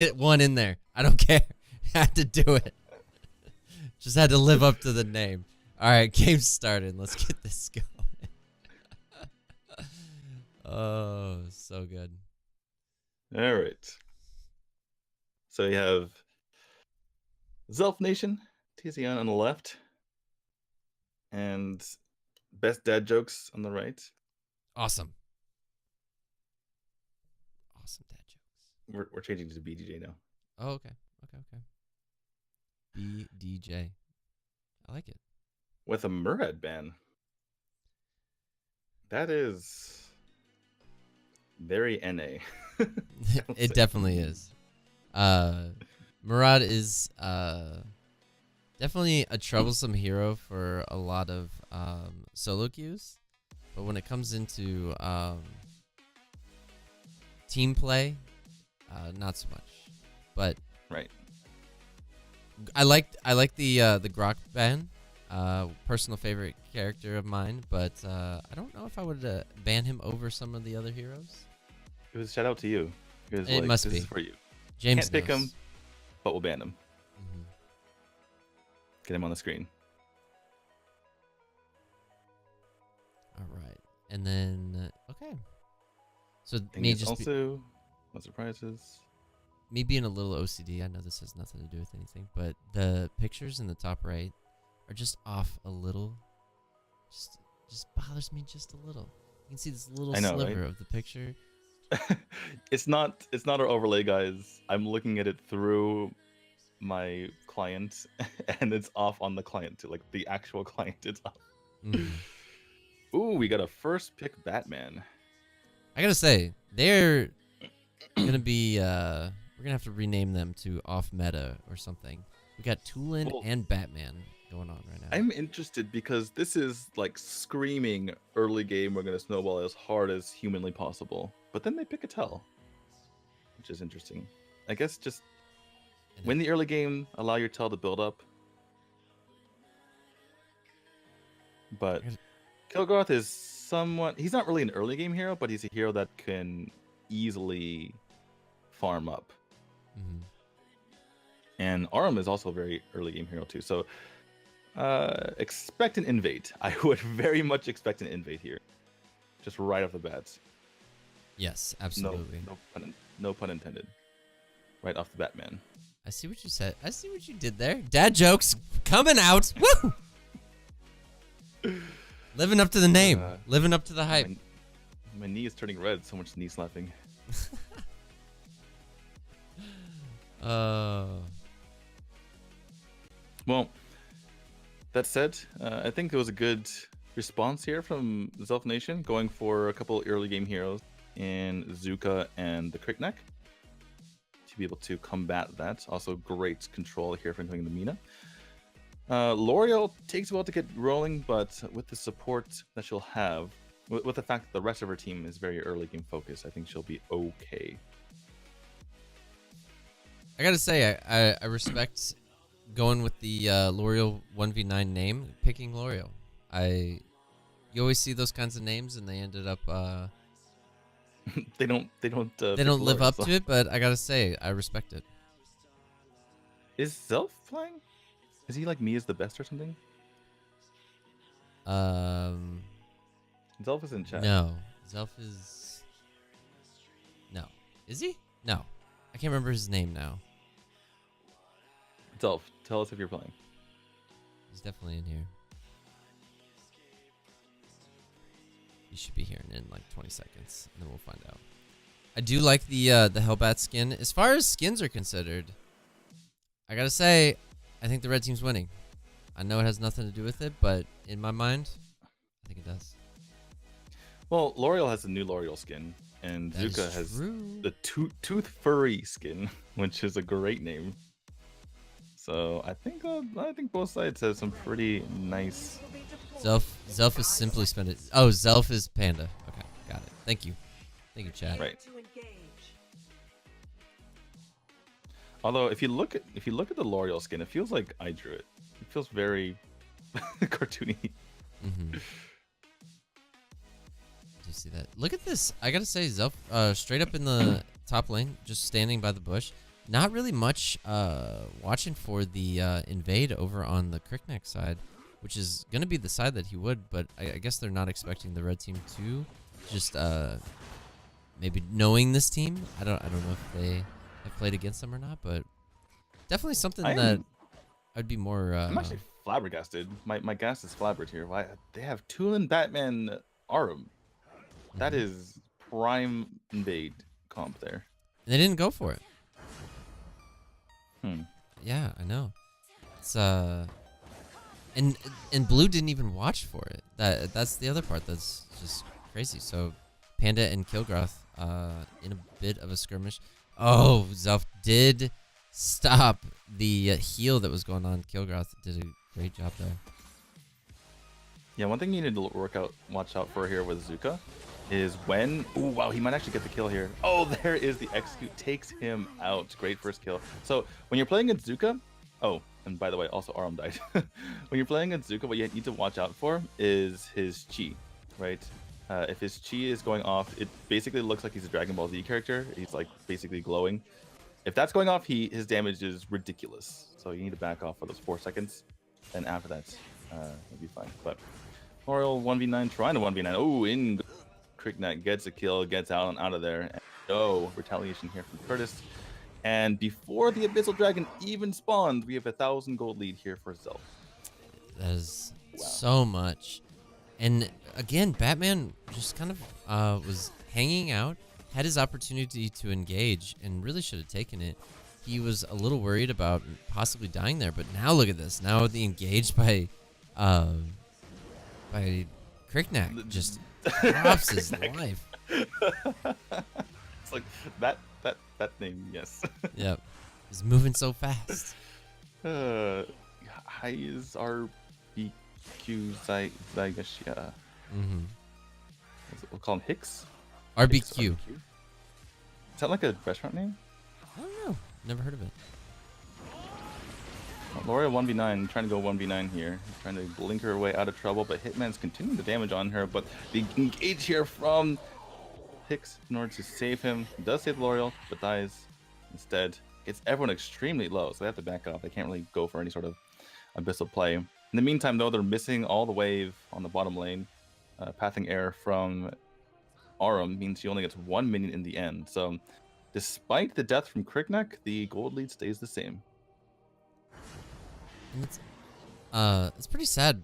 get one in there. I don't care. Had to do it. Just had to live up to the name. All right, game started. Let's get this going. Oh, so good. All right. So you have TheZelphNation, TZN on the left, and best dad jokes on the right. Awesome. Awesome dad jokes. We're changing to BDJ now. Oh, okay. BDJ. I like it. With a Murad ban. That is very NA. It definitely is. Murad is definitely a troublesome hero for a lot of solo queues, but when it comes into team play, not so much. But right. I like the Grok ban. Personal favorite character of mine, but I don't know if I would ban him over some of the other heroes. It was a shout out to you. It like, must this be is for you. James Can't pick knows. him, but we'll ban him. Mm-hmm. Get him on the screen. All right, and then okay. So Thing me is just also no surprises. Me being a little OCD, I know this has nothing to do with anything, but the pictures in the top right are just off a little. Just bothers me just a little. You can see this little sliver of the picture. It's not our overlay, guys. I'm looking at it through my client, and it's off on the client too. Like the actual client, it's off. Ooh, we got a first pick Batman. I gotta say, they're gonna be we're gonna have to rename them to off meta or something. We got Tulin and Batman going on right now. I'm interested because this is like screaming early game. We're gonna snowball as hard as humanly possible, but then they pick a Tell, which is interesting. I guess just win the early game, allow your Tell to build up. But Kilgoth is somewhat. He's not really an early game hero, but he's a hero that can easily farm up. Mm-hmm. And Arum is also a very early game hero too. So expect an invade. I would very much expect an invade here. Just right off the bat. Yes, absolutely. No pun intended. Right off the bat, man. I see what you said. I see what you did there. Dad jokes coming out. Woo! Living up to the name. Living up to the hype. My knee is turning red. So much knee slapping. Well, that said, I think it was a good response here from TheZelphNation, going for a couple early game heroes in Zuka and the Crickneck to be able to combat that. Also, great control here from the Mina. L'Oreal takes a while to get rolling, but with the support that she'll have, with the fact that the rest of her team is very early game focused, I think she'll be okay. I gotta say, I respect going with the L'Oreal 1v9 name, picking L'Oreal. You always see those kinds of names, and they ended up they don't live up to it. But I gotta say, I respect it. Is Zelf playing? Is he like me is the best or something? Zelf is in chat. No, Zelf is. No, is he? No, I can't remember his name now. Zelf, tell us if you're playing. He's definitely in here. He should be here in like 20 seconds, and then we'll find out. I do like the Hellbat skin. As far as skins are considered, I gotta say, I think the red team's winning. I know it has nothing to do with it, but in my mind, I think it does. Well, L'Oreal has the new L'Oreal skin, and Zuka has the Tooth Furry skin, which is a great name. So I think both sides have some pretty nice. Zelf is simply spend it. Oh, Zelf is Panda. Okay, got it. Thank you, chat. Right. Although if you look at the L'Oreal skin, it feels like I drew it. It feels very cartoony. Mm-hmm. Do you see that? Look at this. I gotta say, Zelf, straight up in the top lane, just standing by the bush. not really much watching for the invade over on the Crickneck side, which is going to be the side that he would, but I guess they're not expecting the red team to. Just maybe knowing this team. I don't know if they have played against them or not, but definitely something that I'd be more... I'm actually flabbergasted. My gas is flabbergasted here. Why they have Tulin, Batman, Arum. That is prime invade comp there. And they didn't go for it. Hmm. Yeah, I know. It's and Blue didn't even watch for it. That's the other part that's just crazy. So Panda and Kilgroth in a bit of a skirmish. Oh, Zelf did stop the heal that was going on. Kilgroth did a great job there. Yeah, one thing you need to watch out for here with Zuka is when... Oh, wow, he might actually get the kill here. Oh, there is the execute. Takes him out. Great first kill. So when you're playing against Zuka... Oh, and by the way, also Aram died. When you're playing against Zuka, what you need to watch out for is his chi, right? If his chi is going off, it basically looks like he's a Dragon Ball Z character. He's like basically glowing. If that's going off, his damage is ridiculous. So you need to back off for those 4 seconds. And after that, you'll be fine. But L'Oreal 1v9, trying to 1v9. Oh, in Crickneck gets a kill, gets out and out of there. And no retaliation here from Curtis. And before the Abyssal Dragon even spawned, we have 1,000 gold lead here for Zelf. That is so much. And again, Batman just kind of was hanging out, had his opportunity to engage, and really should have taken it. He was a little worried about possibly dying there, but now look at this. Now the engaged by Crickneck just drops his life. It's like that name, yes. Yep. He's moving so fast. Highs are BQ Zygashia. We'll call him Hicks. RBQ. Is that like a restaurant name? I don't know. Never heard of it. L'Oreal 1v9, trying to go 1v9 here. Trying to blink her way out of trouble, but Hitman's continuing the damage on her. But the engage here from Hicks in order to save him. He does save L'Oreal, but dies instead. Gets everyone extremely low, so they have to back off. They can't really go for any sort of abyssal play. In the meantime, though, they're missing all the wave on the bottom lane. Pathing Air from Arum means she only gets 1 minion in the end. So despite the death from Crickneck, the gold lead stays the same. And it's pretty sad.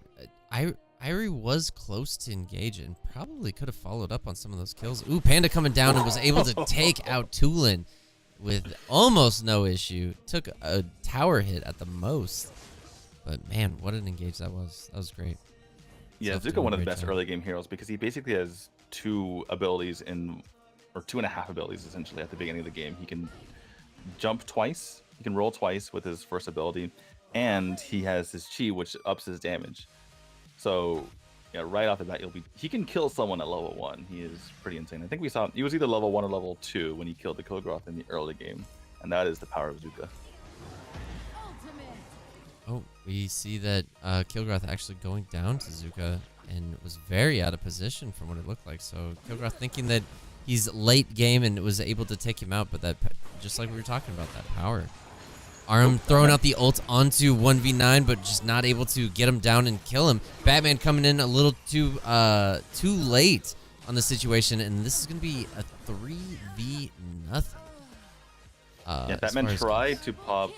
Irie was close to engage and probably could have followed up on some of those kills. Ooh, Panda coming down and was able to take out Tulin with almost no issue. Took a tower hit at the most. But man, what an engage that was. That was great. Yeah, Zuka one of the best early game heroes because he basically has 2 abilities or 2.5 abilities essentially at the beginning of the game. He can jump twice, he can roll twice with his first ability, and he has his chi, which ups his damage. So yeah, right off the bat, he can kill someone at level 1. He is pretty insane. I think we saw he was either level 1 or level 2 when he killed the Kilgroth in the early game, and that is the power of Zuka. Oh, we see that Kilgroth actually going down to Zuka and was very out of position from what it looked like. So Kilgroth thinking that he's late game and was able to take him out, but that just like we were talking about, that power. Arum throwing out the ult onto 1v9, but just not able to get him down and kill him. Batman coming in a little too late on the situation, and this is going to be a 3v nothing. Yeah, Batman tried to pop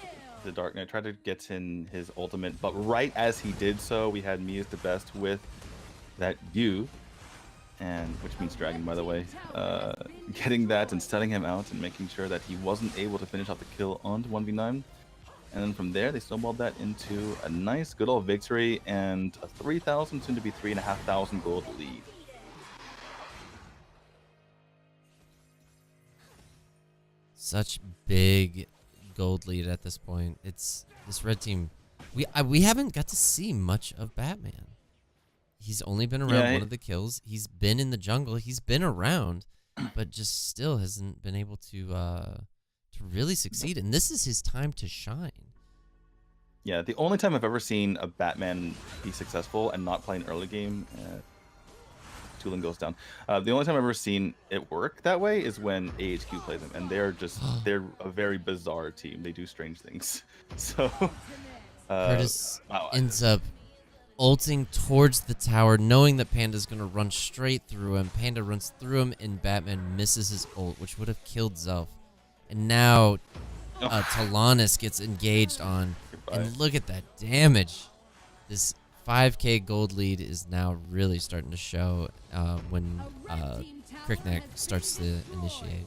the Dark Knight, tried to get in his ultimate, but right as he did so, we had Mia's the best with that U, and which means dragon, by the way, getting that and setting him out and making sure that he wasn't able to finish off the kill onto 1v9. And then from there, they snowballed that into a nice, good old victory and a 3,000, soon to be 3,500 gold lead. Such big gold lead at this point. It's this red team. We haven't got to see much of Batman. He's only been around one of the kills. He's been in the jungle. He's been around, but just still hasn't been able to really succeed. And this is his time to shine. Yeah, the only time I've ever seen a Batman be successful and not play an early game Tulin goes down. The only time I've ever seen it work that way is when AHQ plays them, and they're a very bizarre team. They do strange things. So Curtis wow, ends up ulting towards the tower, knowing that Panda's gonna run straight through him. Panda runs through him, and Batman misses his ult, which would have killed Zelf. And now Talanis gets engaged on, and look at that damage. This 5k gold lead is now really starting to show when Crickneck starts to initiate.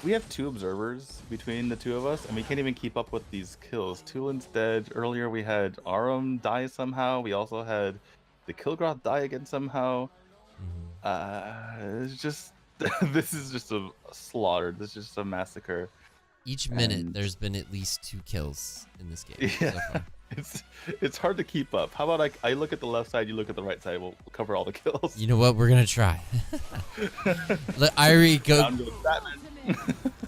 We have 2 observers between the 2 of us, and we can't even keep up with these kills. Tulin's dead. Earlier we had Arum die somehow. We also had the Kilgroth die again somehow. It's just this is just a slaughter. This is just a massacre. Each minute there's been at least 2 kills in this game Yeah. so far. It's hard to keep up. How about I look at the left side, you look at the right side. We'll cover all the kills. You know what? We're gonna try. Let Irie go. Down goes Batman.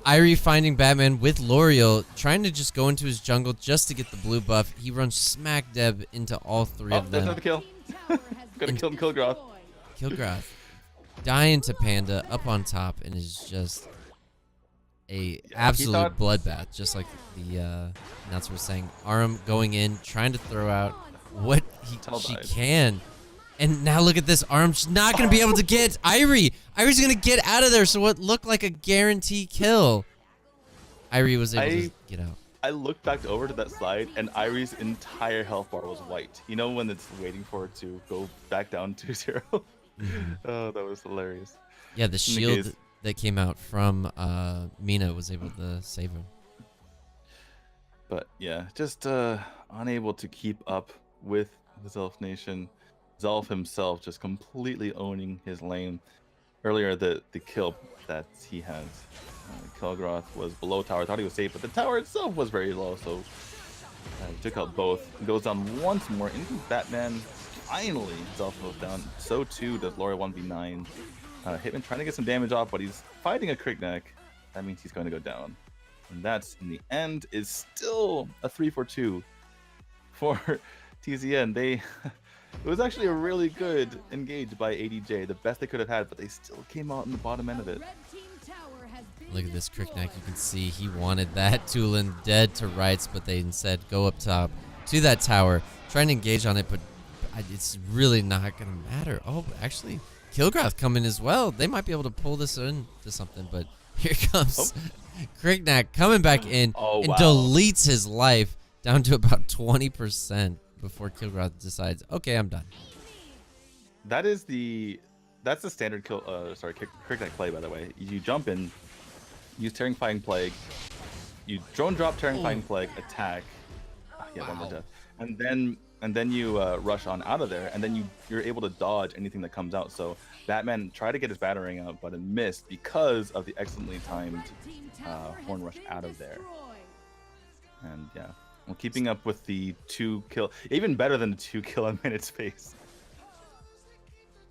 Irie finding Batman with L'Oreal, trying to just go into his jungle just to get the blue buff. He runs smack deb into all 3 of them. There's another kill. Gonna kill him, Kilgroth. Kilgroth dying to Panda up on top, and is just a absolute bloodbath, just like the announcer was saying. Arum going in, trying to throw out what she can. And now look at this. Arm's not going to be able to get Irie. Irie's going to get out of there, so what looked like a guarantee kill. Irie was able to get out. I looked back over to that slide, and Irie's entire health bar was white. You know when it's waiting for it to go back down to 0? Oh, that was hilarious. Yeah, the shield that came out from Mina was able to save him. But yeah, just unable to keep up with the TheZelphNation. Zelf himself just completely owning his lane. Earlier, the kill that he had, Kilgroth was below tower. Thought he was safe, but the tower itself was very low, so he took out both. He goes down once more into Batman. Finally, Zelf goes down. So too does Laura 1v9. Hitman trying to get some damage off, but he's fighting a Crickneck. That means he's going to go down. And that's, in the end, is still a 3-4-2 for TZN. It was actually a really good engage by ADJ, the best they could have had, but they still came out in the bottom end of it. Look at this Crickneck. You can see he wanted that Tulin dead to rights, but they instead go up top to that tower, trying to engage on it, but it's really not going to matter. Oh, actually, Kilgroth coming as well. They might be able to pull this into something, but here comes Crickneck coming back in and deletes his life down to about 20%. Before Kilgroth decides, okay, I'm done. That's the standard Crickneck play, by the way. You jump in, use Terrifying Plague, you drone drop Terrifying Plague, attack, one more death, and then you rush on out of there, and then you're able to dodge anything that comes out. So Batman tried to get his battering out, but it missed because of the excellently timed horn rush out of there. And yeah. Well, keeping up with the 2 kill, even better than the 2 kill a minute space.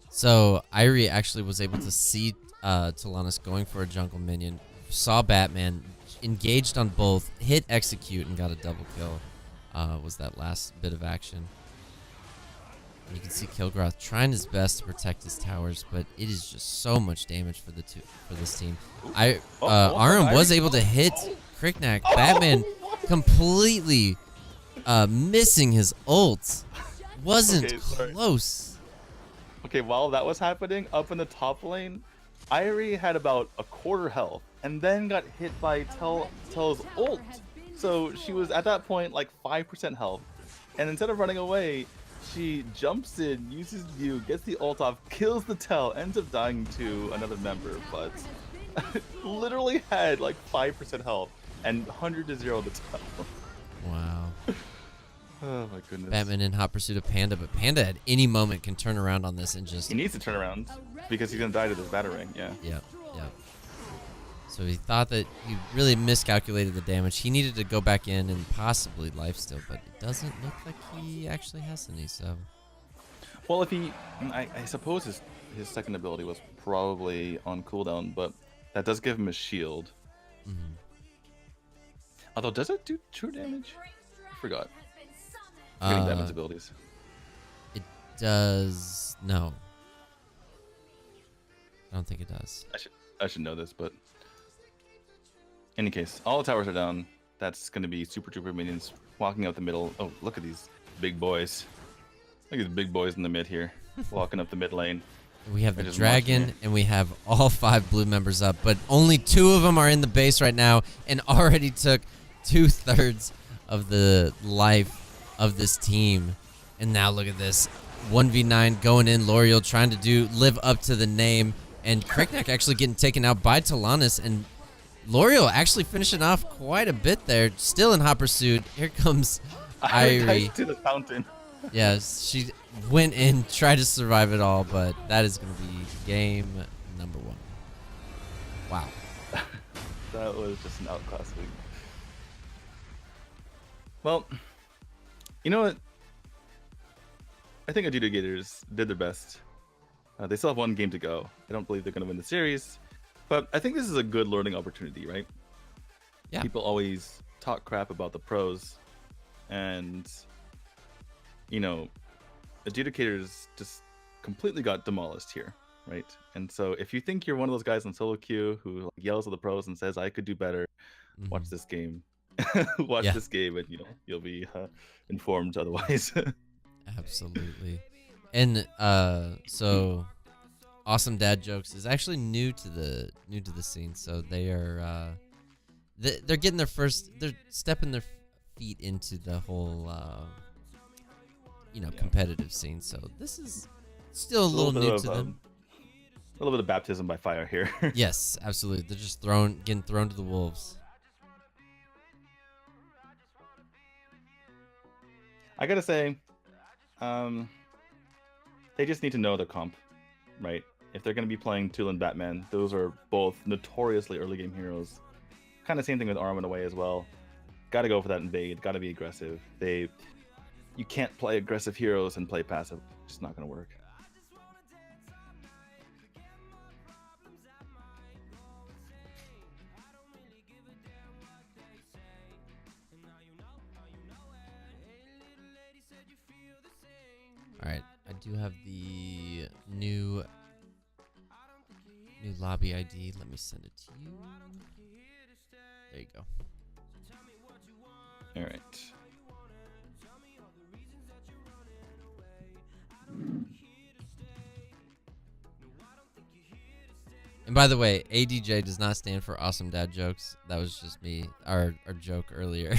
So Irie actually was able to see Talanis going for a jungle minion, saw Batman, engaged on both, hit execute, and got a double kill. Was that last bit of action. And you can see Kilgroth trying his best to protect his towers, but it is just so much damage for this team. Arum was able to hit Crickneck. Batman completely missing his ult. Wasn't close. Okay, while that was happening, up in the top lane, Irie had about a quarter health, and then got hit by Tell's ult. So she was at that point like 5% health, and instead of running away, she jumps in, uses view, gets the ult off, kills the Tell, ends up dying to another member, but literally had like 5% health and 100 to 0 the Tell. Wow. Oh my goodness. Batman in hot pursuit of Panda, but Panda at any moment can turn around on this and just... He needs to turn around because he's gonna die to this battering, yeah. Yep. So he thought that he really miscalculated the damage. He needed to go back in and possibly lifesteal, but it doesn't look like he actually has any, so... Well, if he... I suppose his second ability was probably on cooldown, but that does give him a shield. Mm-hmm. Although, does it do true damage? I forgot. Getting damage abilities. It does... No. I don't think it does. I should know this, but any case, all the towers are down. That's going to be Super Trooper minions walking out the middle. Oh, look at these big boys. Look at these big boys in the mid here, walking up the mid lane. We have the just dragon, watching it. and we have all 5 blue members up, but only 2 of them are in the base right now, and already took 2/3 of the life of this team. And now look at this, 1v9 going in. L'Oreal trying to live up to the name, and Crickneck actually getting taken out by Talanis, and L'Oreal actually finishing off quite a bit there. Still in hot pursuit. Here comes Irie. To the fountain. Yes, she went in, tried to survive it all, but that is going to be game number 1. Wow. That was just an outclass league. Well, you know what? I think Adjudicators did their best. They still have 1 game to go. I don't believe they're going to win the series, but I think this is a good learning opportunity, right? Yeah. People always talk crap about the pros, and you know, Adjudicators just completely got demolished here, right? And so if you think you're one of those guys on solo queue who like, yells at the pros and says I could do better, watch this game. Watch this game, and you'll be informed otherwise. Absolutely. And so Awesome Dad Jokes is actually new to the scene, so they are they're getting they're stepping their feet into the whole competitive scene. So this is still a little new to them. A little bit of baptism by fire here. Yes, absolutely. They're just getting thrown to the wolves. I gotta say, they just need to know their comp, right? If they're gonna be playing Tool and Batman, those are both notoriously early game heroes. Kind of same thing with Arm and Away as well. Got to go for that invade. Got to be aggressive. You can't play aggressive heroes and play passive. It's just not gonna work. All right, I do have the new lobby ID. Let me send it to you. There you go. All right. And by the way, ADJ does not stand for Awesome Dad Jokes. That was just me, our joke earlier.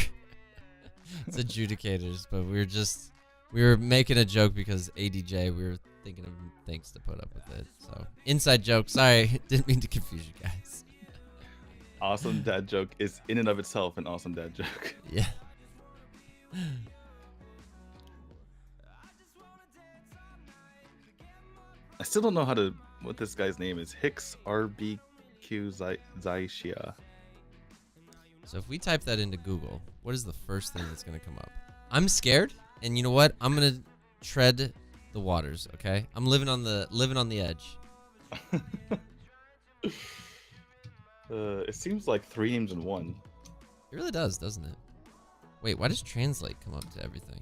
It's Adjudicators, but we were making a joke because ADJ, we were thinking of things to put up with it. So, inside joke. Sorry, didn't mean to confuse you guys. Awesome Dad Joke is in and of itself an awesome dad joke. Yeah. I still don't know what this guy's name is. Hicks RBQ Zaishia. So if we type that into Google, what is the first thing that's going to come up? I'm scared, and you know what? I'm going to tread the waters, okay? I'm living on the edge. It seems like 3 names in 1. It really does, doesn't it? Wait, why does translate come up to everything?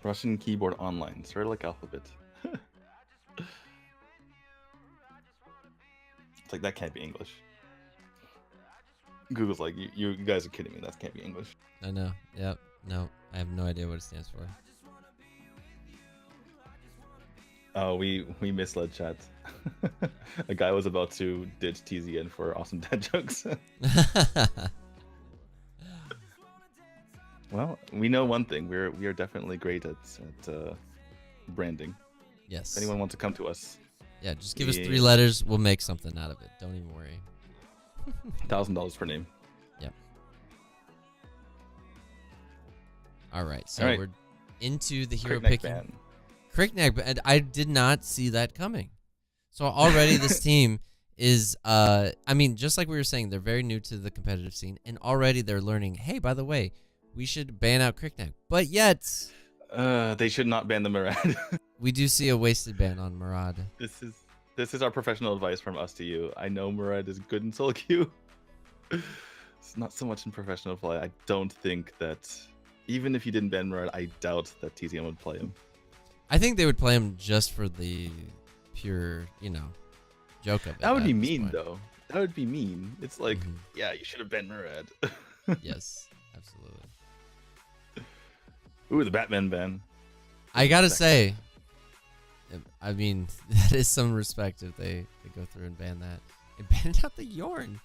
Russian keyboard online, Cyrillic alphabet. It's like, that can't be English. Google's like, you guys are kidding me. That can't be English. I know. Yep. No, I have no idea what it stands for. Oh, we misled chat. A guy was about to ditch TZN for awesome dad jokes. Well, we know one thing. We are definitely great at branding. Yes. If anyone wants to come to us, yeah, just give us 3 letters. We'll make something out of it. Don't even worry. $1,000 per name. Yep. All right, so we're into the hero picking. Crickneck ban. I did not see that coming. So already this team is, I mean, just like we were saying, they're very new to the competitive scene, and already they're learning, hey, by the way, we should ban out Crickneck. But yet, they should not ban the Murad. we do see a wasted ban on Murad. This is our professional advice from us to you. I know Murad is good in solo queue. It's not so much in professional play. I don't think that, even if you didn't ban Murad, I doubt that TZM would play him. I think they would play him just for the pure, joke of it. That would be at this mean, point. though. That would be mean. It's like, Mhm. yeah, you should have been Murad. Yes, absolutely. Ooh, the Batman ban. I gotta say, I mean, that is some respect if they go through and ban that. It banned out the Yorn.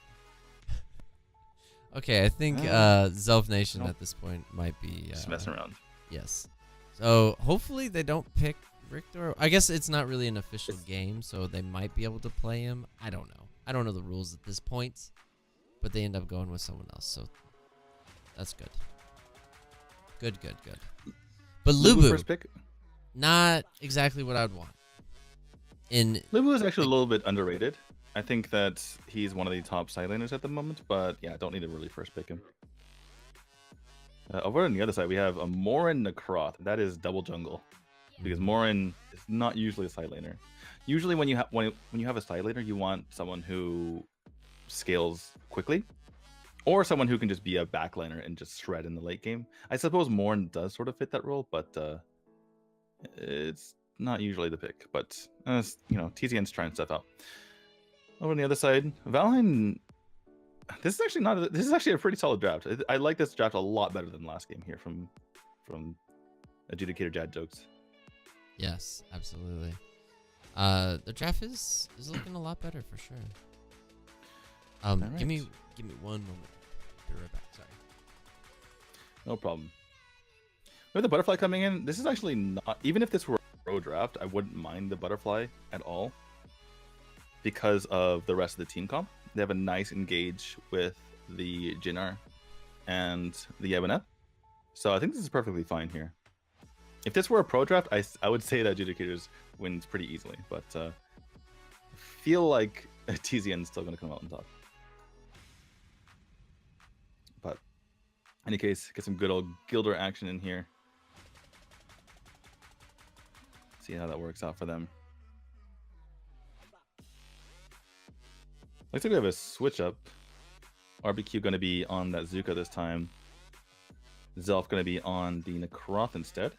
Okay, I think TheZelphNation Nope. at this point might be Just messing around. Yes. So hopefully they don't pick Richter. I guess it's not really an official game, so they might be able to play him. I don't know. I don't know the rules at this point, but they end up going with someone else, so that's good. Good. But Lubu first Lubu, pick. not exactly what I'd want. Lubu is actually a little bit underrated. I think that he's one of the top side laners at the moment, but yeah, don't need to really first pick him. Over on the other side, we have a Morin Necroth. That is double jungle, because Morin is not usually a side laner. Usually, when you have a side laner, you want someone who scales quickly, or someone who can just be a backliner and just shred in the late game. I suppose Morin does sort of fit that role, but it's not usually the pick. But TZN's trying stuff out. Over on the other side, Valheim. This is actually a pretty solid draft. I like this draft a lot better than last game here from Adjudicator Jad Jokes. Yes, absolutely. The draft is looking a lot better for sure. Right. Give me 1 moment. Be right back. Sorry. No problem. With the butterfly coming in, this is actually not, even if this were a pro draft, I wouldn't mind the butterfly at all because of the rest of the team comp. They have a nice engage with the Jinnar and the Ebonet. So I think this is perfectly fine here. If this were a pro draft, I would say that Adjudicators wins pretty easily, but I feel like TZN is still going to come out on top. But in any case, get some good old Gilder action in here. See how that works out for them. Looks like we have a switch up. RBQ going to be on that Zuka this time. Zelf going to be on the Necroth instead.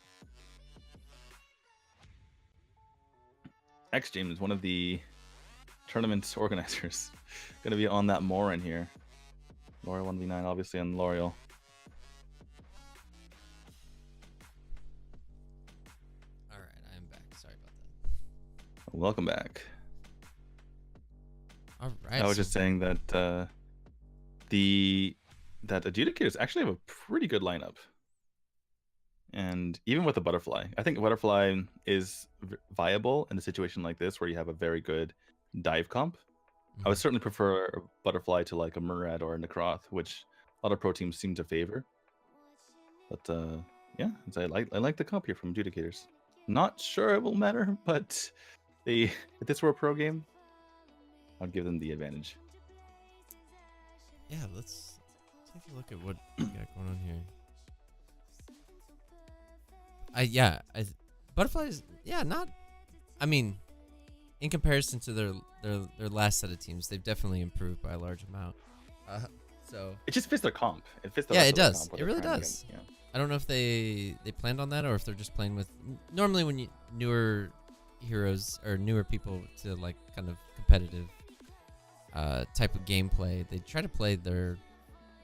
X James, one of the tournament organizers, going to be on that Morin here. L'Oreal 1v9, obviously on L'Oreal. All right, I am back. Sorry about that. Welcome back. All right. I was just saying that that Adjudicators actually have a pretty good lineup. And even with the Butterfly, I think Butterfly is viable in a situation like this where you have a very good dive comp. I would certainly prefer a Butterfly to like a Murad or a Necroth, which a lot of pro teams seem to favor. But yeah, I like the comp here from Adjudicators. Not sure it will matter, but if this were a pro game, I'd give them the advantage. Yeah, let's take a look at what we got going on here. Butterflies, not. I mean, in comparison to their last set of teams, they've definitely improved by a large amount. So it just fits their comp. It fits. Yeah, it does. It really does. Yeah. I don't know if they planned on that or if they're just playing with. Normally, when newer heroes or newer people to like kind of competitive type of gameplay, they try to play their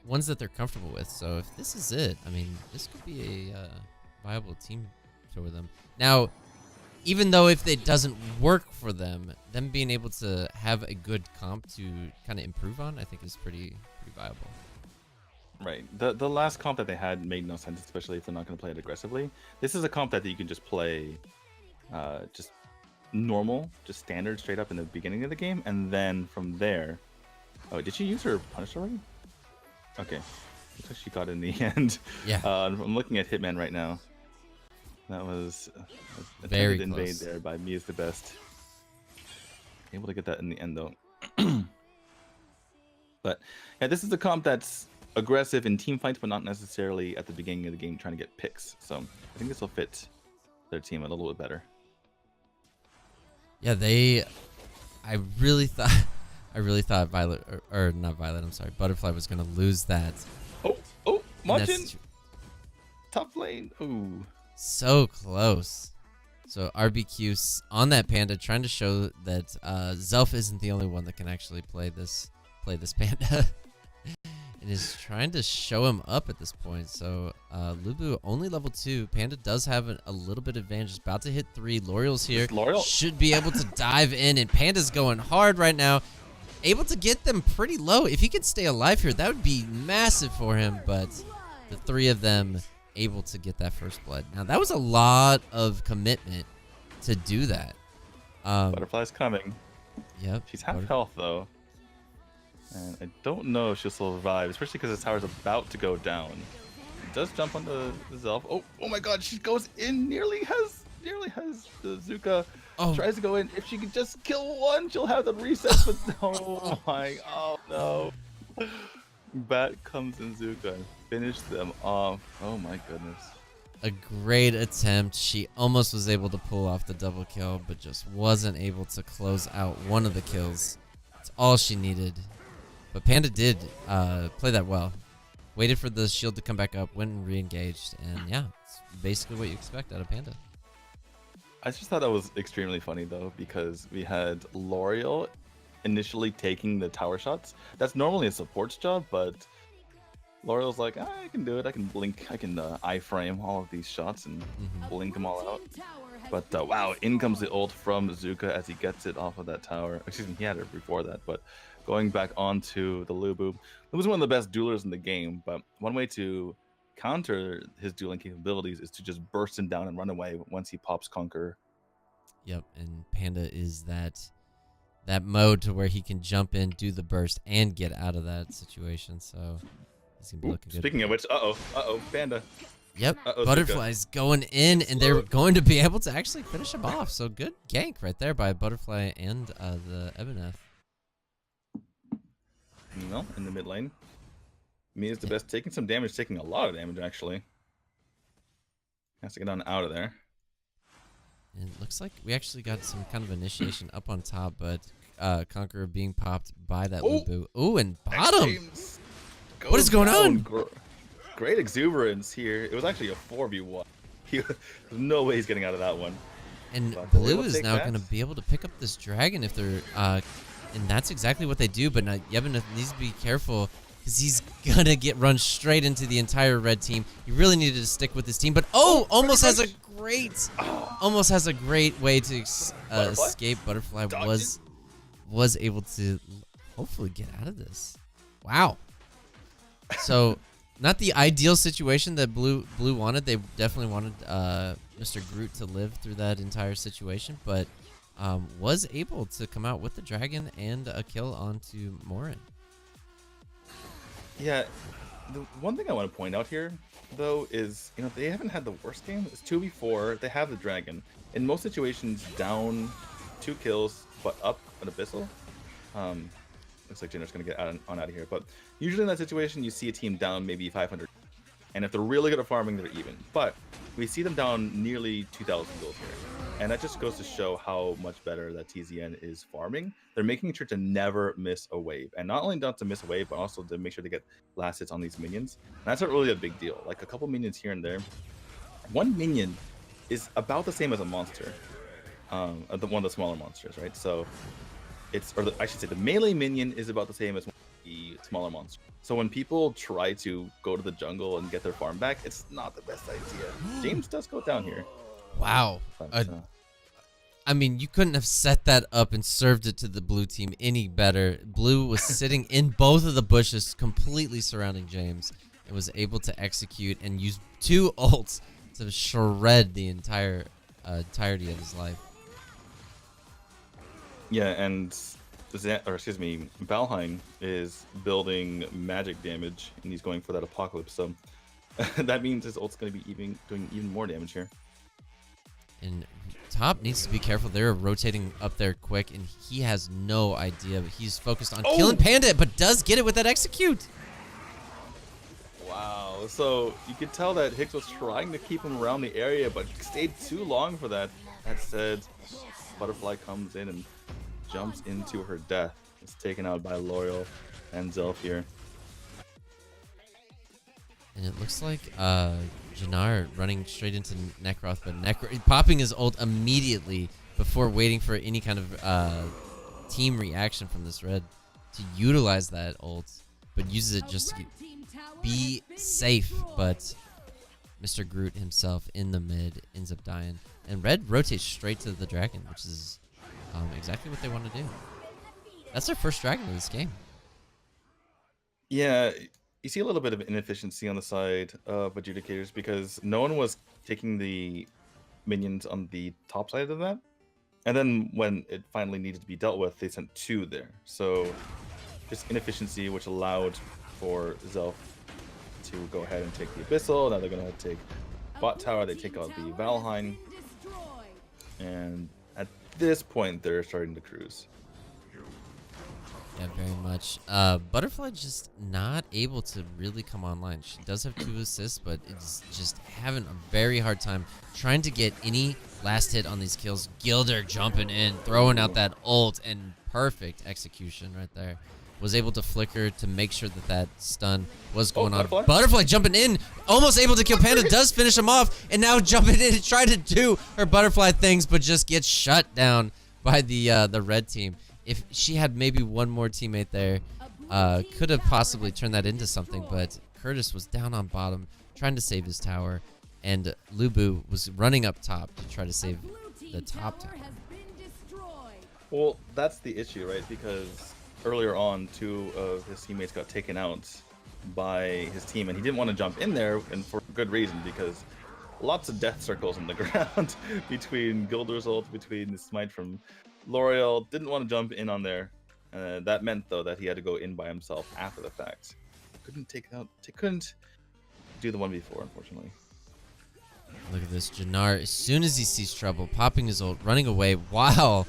ones that they're comfortable with. So if this is it, I mean, this could be a viable team for them. Now, even though if it doesn't work for them being able to have a good comp to kind of improve on, I think is pretty viable. Right. The last comp that they had made no sense, especially if they're not going to play it aggressively. This is a comp that you can just play just normal, just standard straight up in the beginning of the game, and then from there... Oh, did she use her punish already? Okay. Looks like she got it in the end. Yeah. I'm looking at Hitman right now. That was very attempted invade close there by Muse the Best. Able to get that in the end though. But yeah, this is a comp that's aggressive in team fights, but not necessarily at the beginning of the game trying to get picks. So I think this will fit their team a little bit better. Yeah, I really thought Violet or not Violet, I'm sorry, Butterfly was gonna lose that. Oh, Machin! Top lane. Ooh. So close. So RBQ on that Panda, trying to show that Zelf isn't the only one that can actually play this Panda. And is trying to show him up at this point. So Lubu only level 2. Panda does have a little bit of advantage. About to hit 3. L'Oreal's here. L'Oreal should be able to dive in, and Panda's going hard right now. Able to get them pretty low. If he could stay alive here, that would be massive for him. But the 3 of them able to get that first blood. Now that was a lot of commitment to do that. Butterfly's coming. Yep. She's half health though. And I don't know if she'll survive, especially because the tower's about to go down. It does jump onto the Zelf. Oh my god, she goes in, nearly has the Zuka. Oh. Tries to go in. If she could just kill one, she'll have the reset, but oh no. Bat comes in Zuka and finish them off. Oh my goodness. A great attempt. She almost was able to pull off the double kill, but just wasn't able to close out one of the kills. That's all she needed. But Panda did play that well. Waited for the shield to come back up, went and re-engaged, and yeah, it's basically what you expect out of Panda. I just thought that was extremely funny though, because we had L'Oreal initially taking the tower shots. That's normally a support's job, but L'Oreal's like, I can do it. I can blink. I can iframe all of these shots and blink them all out. But wow, in comes the ult from Zuka as he gets it off of that tower. Excuse me, he had it before that, but going back onto the Lubu. Lubu's one of the best duelers in the game, but one way to counter his dueling capabilities is to just burst him down and run away once he pops Conqueror. Yep, and Panda is that mode to where he can jump in, do the burst, and get out of that situation. So he's gonna be looking good. Speaking of which, Panda. Yep, Butterfly's going in, and they're going to be able to actually finish him off. So good gank right there by Butterfly and the Eboneth. No, in the mid lane. Mia's the best, taking some damage, taking a lot of damage actually. Has to get on out of there. And it looks like we actually got some kind of initiation up on top, but Conqueror being popped by that Lubu. Ooh, and bottom! What is going on? Great exuberance here. It was actually a 4v1. There's no way he's getting out of that one. And Blue is now going to be able to pick up this dragon if they're... and that's exactly what they do, but now Yevon needs to be careful because he's going to get run straight into the entire red team. He really needed to stick with his team, but almost has a great way to escape. Butterfly was able to hopefully get out of this. Wow. So... not the ideal situation that Blue wanted. They definitely wanted Mr. Groot to live through that entire situation, but was able to come out with the dragon and a kill onto Morin. Yeah, the one thing I want to point out here, though, is they haven't had the worst game. It's 2v4. They have the dragon. In most situations, down 2 kills, but up an Abyssal. Looks like Jinner's going to get on out of here. But usually in that situation, you see a team down maybe 500. And if they're really good at farming, they're even. But we see them down nearly 2,000 gold here. And that just goes to show how much better that TZN is farming. They're making sure to never miss a wave. And not only not to miss a wave, but also to make sure to get last hits on these minions. And that's not really a big deal. Like a couple minions here and there. One minion is about the same as a monster. One of the smaller monsters, right? So... I should say the melee minion is about the same as the smaller monster. So when people try to go to the jungle and get their farm back, it's not the best idea. James does go down here. Wow. But, I mean, you couldn't have set that up and served it to the blue team any better. Blue was sitting in both of the bushes, completely surrounding James, and was able to execute and use 2 ults to shred the entirety of his life. Yeah, and Valheim is building magic damage, and he's going for that apocalypse. So that means his ult's going to be doing even more damage here. And top needs to be careful. They're rotating up there quick, and he has no idea. But he's focused on killing Panda, but does get it with that execute. Wow. So you could tell that Hicks was trying to keep him around the area, but stayed too long for that. That said, Butterfly comes in and jumps into her death. It's taken out by L'Oreal and Zelf here. And it looks like Jannar running straight into Nekroth, but popping his ult immediately before waiting for any kind of team reaction from this red to utilize that ult, but uses it just to be safe. But Mr. Groot himself in the mid ends up dying. And red rotates straight to the dragon, which is exactly what they want to do. That's their first dragon of this game. Yeah, you see a little bit of inefficiency on the side of Adjudicators because no one was taking the minions on the top side of that. And then when it finally needed to be dealt with, they sent 2 there. So just inefficiency, which allowed for Zelf to go ahead and take the Abyssal. Now they're going to take bot tower. They take out the Valheim. And at this point, they're starting to cruise. Yeah, very much. Butterfly just not able to really come online. She does have 2 assists, but it's just having a very hard time trying to get any last hit on these kills. Gilder jumping in, throwing out that ult, and perfect execution right there. Was able to flicker to make sure that that stun was going on. Butterfly jumping in, almost able to kill Panda, does finish him off, and now jumping in to try to do her butterfly things, but just gets shut down by the red team. If she had maybe one more teammate there, could have possibly turned that into something, but Curtis was down on bottom trying to save his tower, and Lubu was running up top to try to save the top tower. Well, that's the issue, right? Because earlier on, 2 of his teammates got taken out by his team, and he didn't want to jump in there, and for good reason, because lots of death circles on the ground between Gilder's ult, between the smite from L'Oreal. Didn't want to jump in on there. That meant, though, that he had to go in by himself after the fact. Couldn't do the 1v4, unfortunately. Look at this, Jannar, as soon as he sees trouble, popping his ult, running away, while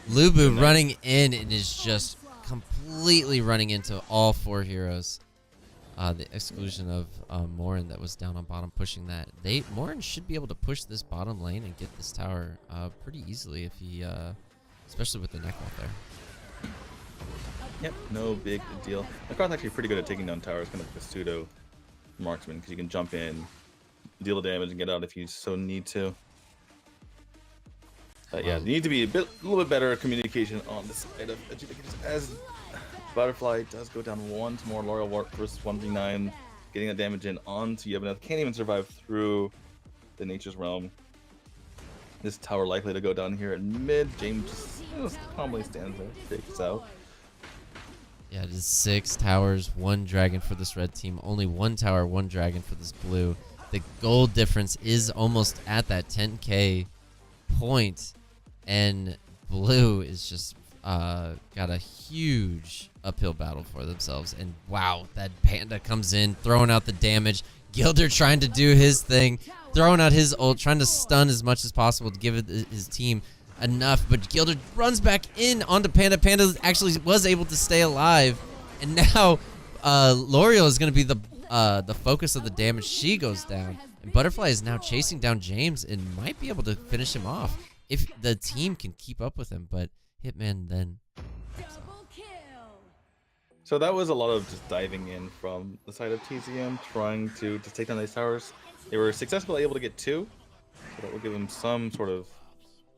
Lubu running in and is just completely running into all 4 heroes. The exclusion of Morin that was down on bottom pushing that. Morin should be able to push this bottom lane and get this tower pretty easily if he, especially with the Nekroth there. Yep, no big deal. Nekroth's actually pretty good at taking down towers, kind of like a pseudo marksman, because you can jump in, deal the damage, and get out if you so need to. But yeah, there need to be a little bit better communication on the side of Adjudicators, as Butterfly does go down once more. L'Oreal Warp versus 1v9, getting that damage in onto Yevoneth. Can't even survive through the Nature's Realm. This tower likely to go down here at mid. James just calmly stands there, takes out. Yeah, it is 6 towers, 1 dragon for this red team. Only 1 tower, 1 dragon for this blue. The gold difference is almost at that 10k point, and blue is just got a huge uphill battle for themselves. And wow, that Panda comes in, throwing out the damage. Gilder trying to do his thing, throwing out his ult, trying to stun as much as possible to give his team enough. But Gilder runs back in onto Panda. Panda actually was able to stay alive, and now L'Oreal is going to be the focus of the damage. She goes down, and Butterfly is now chasing down James and might be able to finish him off if the team can keep up with him. But Hitman then. So that was a lot of just diving in from the side of TZM, trying to take down these towers. They were successfully able to get 2, so that will give them some sort of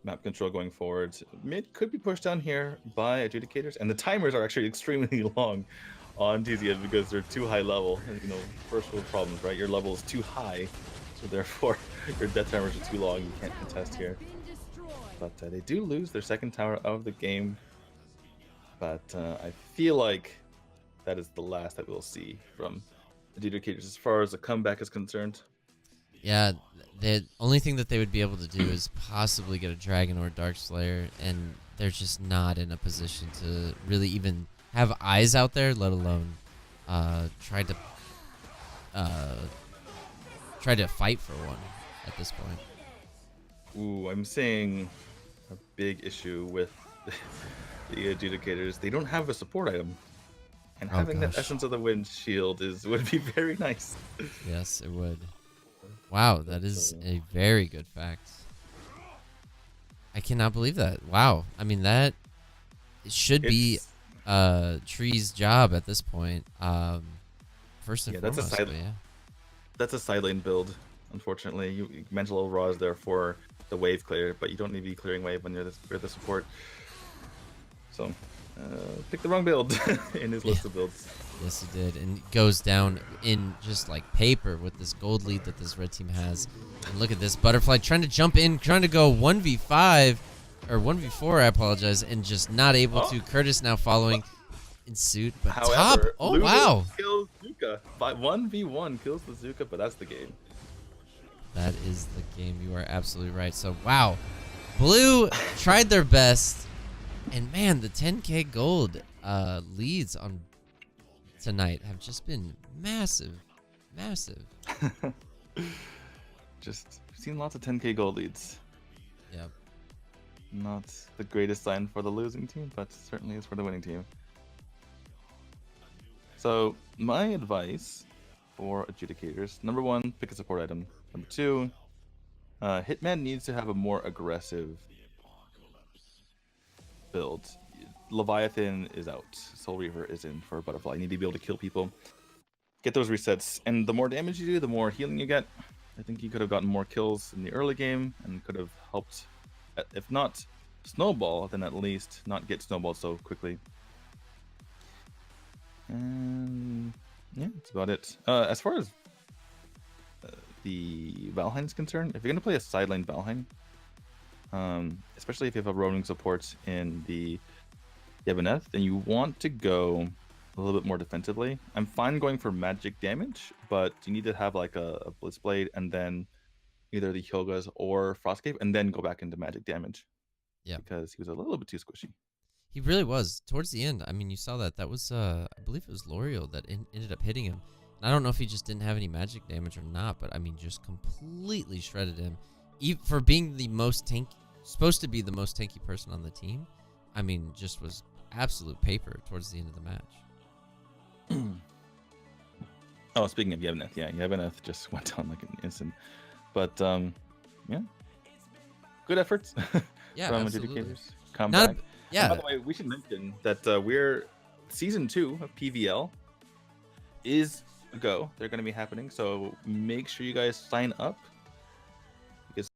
map control going forward. Mid could be pushed down here by Adjudicators, and the timers are actually extremely long on TZM because they're too high level. And, you know, first world problems, right? Your level is too high, so therefore your death timers are too long. You can't contest here. But they do lose their 2nd tower of the game. But I feel like that is the last that we'll see from Adjudicators as far as the comeback is concerned. Yeah, the only thing that they would be able to do is possibly get a Dragon or a Dark Slayer, and they're just not in a position to really even have eyes out there, let alone try to fight for one at this point. Ooh, I'm seeing a big issue with the Adjudicators. They don't have a support item. And having that Essence of the Wind shield would be very nice. Yes, it would. Wow, that is a very good fact. I cannot believe that. Wow. I mean, that should be Tree's job at this point. First and foremost, that's a side. Yeah. That's a side lane build, unfortunately. You mental overraw is there for the wave clear, but you don't need to be clearing wave when you're the support. So, pick the wrong build in his list of builds. Yes, he did, and it goes down in just like paper with this gold lead that this red team has. And look at this butterfly trying to jump in, trying to go 1v5 or 1v4. I apologize, and just not able to. Curtis now following in suit, but However, top. Oh Lulu wow! kills Zuka. 1v1 kills the Zuka, but that's the game. That is the game. You are absolutely right. So wow, Blue tried their best, and man, the 10K gold leads on tonight have just been massive. Just seen lots of 10K gold leads. Yep. Not the greatest sign for the losing team, but certainly is for the winning team. So my advice for Adjudicators: number 1, pick a support item. Number 2, Hitman needs to have a more aggressive build. Leviathan is out. Soul Reaver is in for Butterfly. You need to be able to kill people, get those resets, and the more damage you do, the more healing you get. I think you could have gotten more kills in the early game and could have helped, if not snowball, then at least not get snowballed so quickly. And yeah, that's about it. As far as the Valheim is concerned, if you're going to play a side lane Valheim, especially if you have a roaming support in the Yevoneth, then you want to go a little bit more defensively. I'm fine going for magic damage, but you need to have like a Blitzblade and then either the Hyogas or Frostcape and then go back into magic damage. Yeah. Because he was a little bit too squishy. He really was. Towards the end, I mean, you saw that. That was, I believe it was L'Oreal that ended up hitting him. And I don't know if he just didn't have any magic damage or not, but I mean, just completely shredded him. For being the most supposed to be the most tanky person on the team, I mean, just was absolute paper towards the end of the match. Oh, speaking of Yevoneth, yeah, Yevoneth just went down like an instant. But yeah, good efforts Yeah, from absolutely. Adjudicators. Come back. Yeah. And by the way, we should mention that we're season 2 of PVL is a go. They're going to be happening, so make sure you guys sign up